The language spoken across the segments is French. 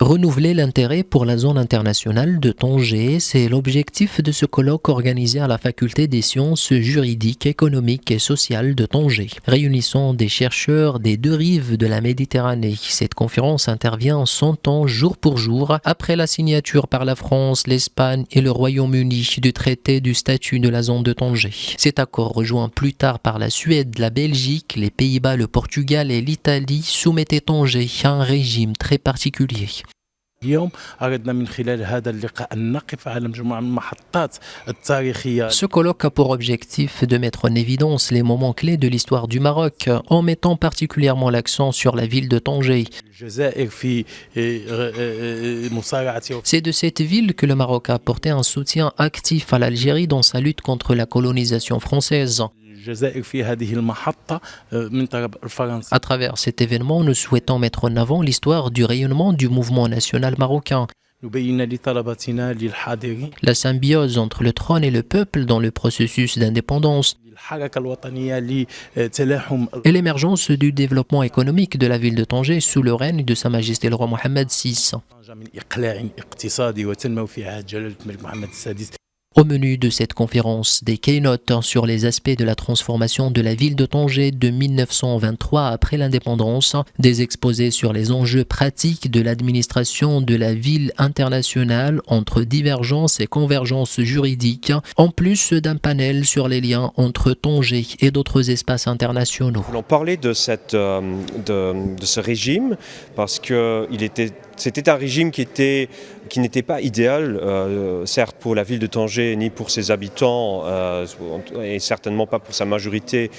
Renouveler l'intérêt pour la zone internationale de Tanger, c'est l'objectif de ce colloque organisé à la Faculté des sciences juridiques, économiques et sociales de Tanger, réunissant des chercheurs des deux rives de la Méditerranée. Cette conférence intervient 100 ans jour pour jour après la signature par la France, l'Espagne et le Royaume-Uni du traité du statut de la zone de Tanger. Cet accord, rejoint plus tard par la Suède, la Belgique, les Pays-Bas, le Portugal et l'Italie, soumettait Tanger à un régime très particulier. Ce colloque a pour objectif de mettre en évidence les moments clés de l'histoire du Maroc, en mettant particulièrement l'accent sur la ville de Tanger. C'est de cette ville que le Maroc a apporté un soutien actif à l'Algérie dans sa lutte contre la colonisation française. À travers cet événement, nous souhaitons mettre en avant l'histoire du rayonnement du mouvement national marocain. La symbiose entre le trône et le peuple dans le processus d'indépendance et l'émergence du développement économique de la ville de Tanger sous le règne de Sa Majesté le roi Mohammed VI. Au menu de cette conférence, des keynotes sur les aspects de la transformation de la ville de Tanger de 1923 après l'indépendance, des exposés sur les enjeux pratiques de l'administration de la ville internationale entre divergence et convergence juridique, en plus d'un panel sur les liens entre Tanger et d'autres espaces internationaux. On parlait de ce régime parce que c'était un régime qui n'était pas idéal, certes pour la ville de Tanger ni pour ses habitants, et certainement pas pour sa majorité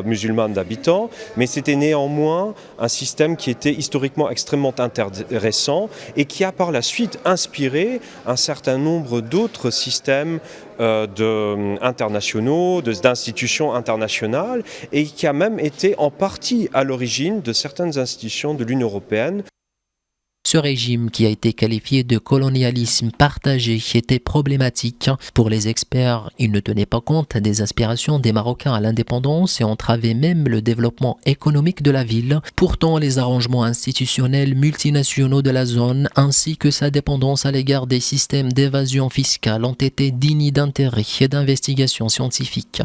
musulmane d'habitants, mais c'était néanmoins un système qui était historiquement extrêmement intéressant et qui a par la suite inspiré un certain nombre d'autres systèmes internationaux, d'institutions internationales, et qui a même été en partie à l'origine de certaines institutions de l'Union européenne. Ce régime, qui a été qualifié de colonialisme partagé, était problématique. Pour les experts, il ne tenait pas compte des aspirations des Marocains à l'indépendance et entravait même le développement économique de la ville. Pourtant, les arrangements institutionnels multinationaux de la zone, ainsi que sa dépendance à l'égard des systèmes d'évasion fiscale, ont été dignes d'intérêt et d'investigation scientifique.